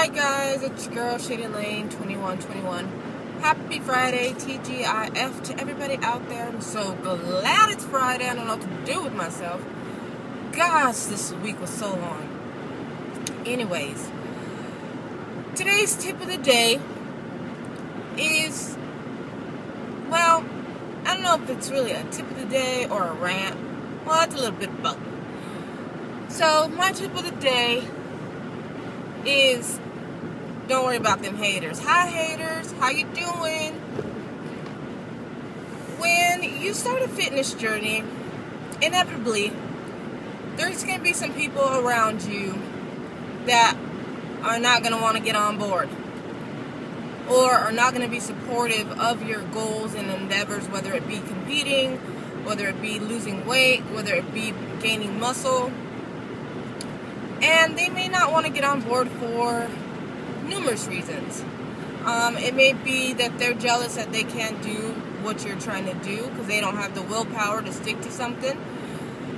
Hi guys, it's your girl Shaded Lane 2121. Happy Friday, TGIF to everybody out there. I'm so glad it's Friday. I don't know what to do with myself. Gosh, this week was so long. Anyways, today's tip of the day is, well, I don't know if it's really a tip of the day or a rant. Well, it's a little bit of both. So, my tip of the day is, don't worry about them haters. Hi haters, how you doing? When you start a fitness journey, inevitably, there's going to be some people around you that are not going to want to get on board, or are not going to be supportive of your goals and endeavors, whether it be competing, whether it be losing weight, whether it be gaining muscle. And they may not want to get on board for numerous reasons. It may be that they're jealous that they can't do what you're trying to do because they don't have the willpower to stick to something.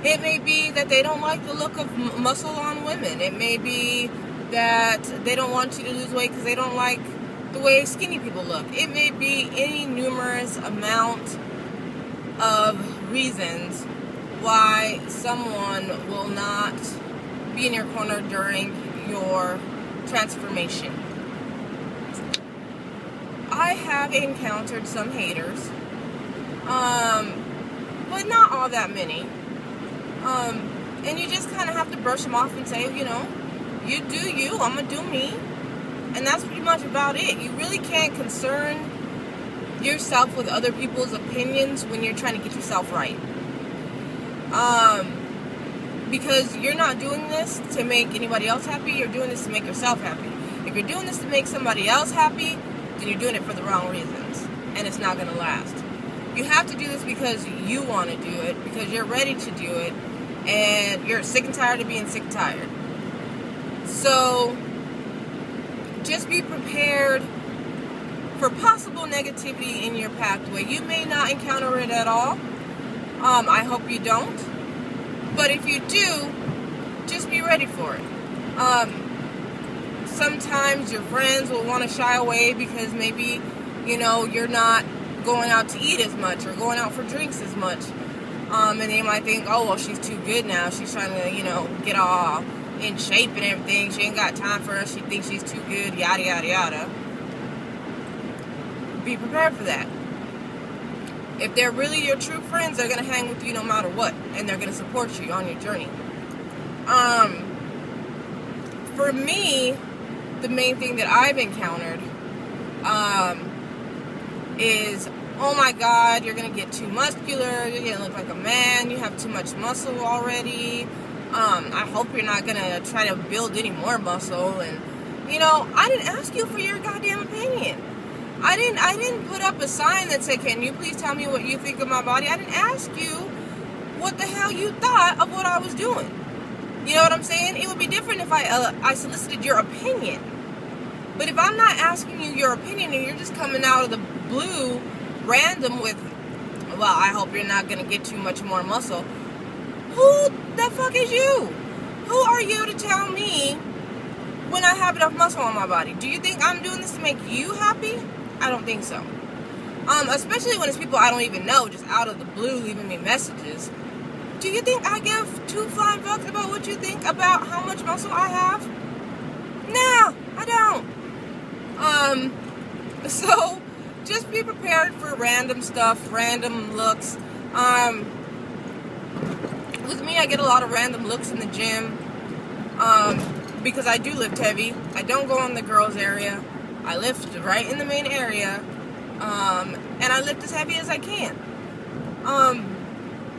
It may be that they don't like the look of muscle on women. It may be that they don't want you to lose weight because they don't like the way skinny people look. It may be any numerous amount of reasons why someone will not be in your corner during your transformation. I have encountered some haters, but not all that many. And you just kind of have to brush them off and say, you know, you do you, I'm gonna do me. And that's pretty much about it. You really can't concern yourself with other people's opinions when you're trying to get yourself right. Because you're not doing this to make anybody else happy, you're doing this to make yourself happy. If you're doing this to make somebody else happy, then you're doing it for the wrong reasons, and it's not going to last. You have to do this because you want to do it, because you're ready to do it, and you're sick and tired of being sick and tired. So, just be prepared for possible negativity in your pathway. You may not encounter it at all. I hope you don't. But if you do, just be ready for it. Sometimes your friends will want to shy away because maybe, you know, you're not going out to eat as much or going out for drinks as much. And they might think, oh, well, she's too good now. She's trying to, you know, get all in shape and everything. She ain't got time for us. She thinks she's too good, yada, yada, yada. Be prepared for that. If they're really your true friends, they're going to hang with you no matter what. And they're going to support you on your journey. For me, the main thing that I've encountered is, oh my God, you're going to get too muscular. You're going to look like a man. You have too much muscle already. I hope you're not going to try to build any more muscle. And, you know, I didn't ask you for your goddamn opinion. I didn't put up a sign that said, can you please tell me what you think of my body? I didn't ask you what the hell you thought of what I was doing. You know what I'm saying? It would be different if I solicited your opinion. But if I'm not asking you your opinion and you're just coming out of the blue random with, well, I hope you're not going to get too much more muscle. Who the fuck is you? Who are you to tell me when I have enough muscle on my body? Do you think I'm doing this to make you happy? I don't think so. Especially when it's people I don't even know, just out of the blue leaving me messages. Do you think I give two flying fucks about what you think about how much muscle I have? No, I don't. So, just be prepared for random stuff, random looks. With me, I get a lot of random looks in the gym. Because I do lift heavy. I don't go in the girls' area. I lift right in the main area. And I lift as heavy as I can.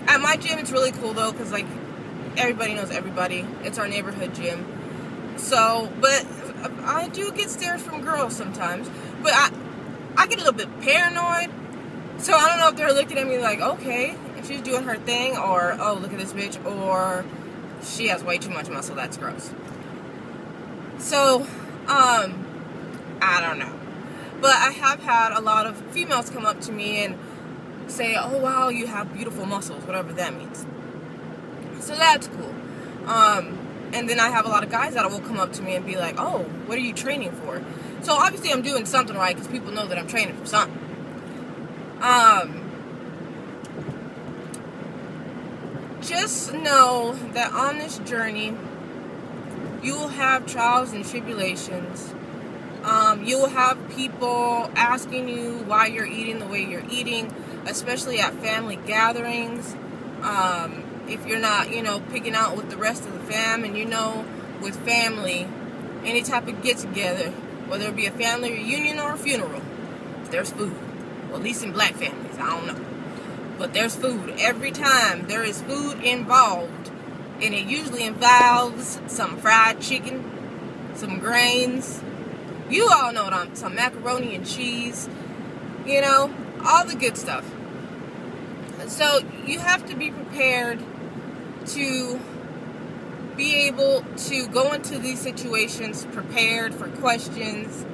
At my gym, it's really cool though, because like everybody knows everybody. It's our neighborhood gym. So, but I do get stares from girls sometimes. But I get a little bit paranoid. So I don't know if they're looking at me like, okay, she's doing her thing, or oh, look at this bitch, or she has way too much muscle, that's gross. So, I don't know. But I have had a lot of females come up to me and say, oh wow, you have beautiful muscles, whatever that means. So that's cool. And then I have a lot of guys that will come up to me and be like, oh, what are you training for? So obviously I'm doing something right, because people know that I'm training for something. Just know that on this journey, you will have trials and tribulations. You will have people asking you why you're eating the way you're eating, especially at family gatherings. If you're not, picking out with the rest of the fam, and with family, any type of get-together, whether it be a family reunion or a funeral, there's food. Well, at least in black families, I don't know. But there's food. Every time there is food involved, and it usually involves some fried chicken, some grains. You all know what some macaroni and cheese, all the good stuff. So you have to be prepared to be able to go into these situations prepared for questions,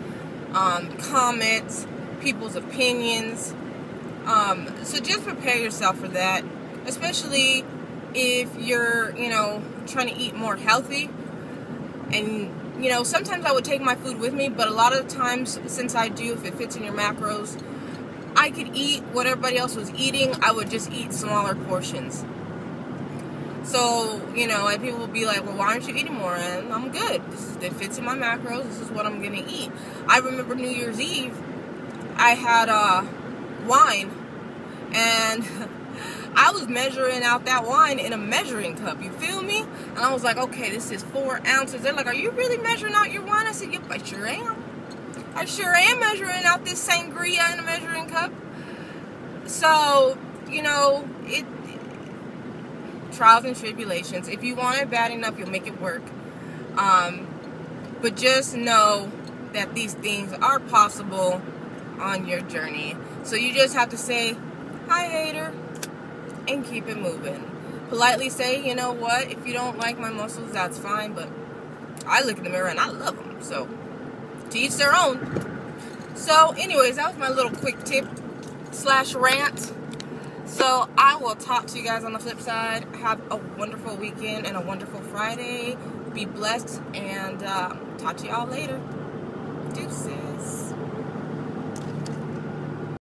comments, people's opinions. So just prepare yourself for that, especially if you're, trying to eat more healthy. And, sometimes I would take my food with me, but a lot of the times, since I do, if it fits in your macros, I could eat what everybody else was eating. I would just eat smaller portions. So, and people will be like, well, why aren't you eating more? And I'm good. It fits in my macros. This is what I'm going to eat. I remember New Year's Eve, I had wine, and I was measuring out that wine in a measuring cup. You feel me? And I was like, okay, this is 4 ounces. They're like, are you really measuring out your wine? I said, yep, I sure am. I sure am measuring out this sangria in a measuring cup. So, trials and tribulations. If you want it bad enough, you'll make it work. But just know that these things are possible on your journey. So you just have to say, hi, hater, and keep it moving. Politely say, you know what, if you don't like my muscles, that's fine, but I look in the mirror and I love them. So, to each their own. So, anyways, that was my little quick tip / rant. So, I will talk to you guys on the flip side. Have a wonderful weekend and a wonderful Friday. Be blessed, and talk to y'all later. Deuces.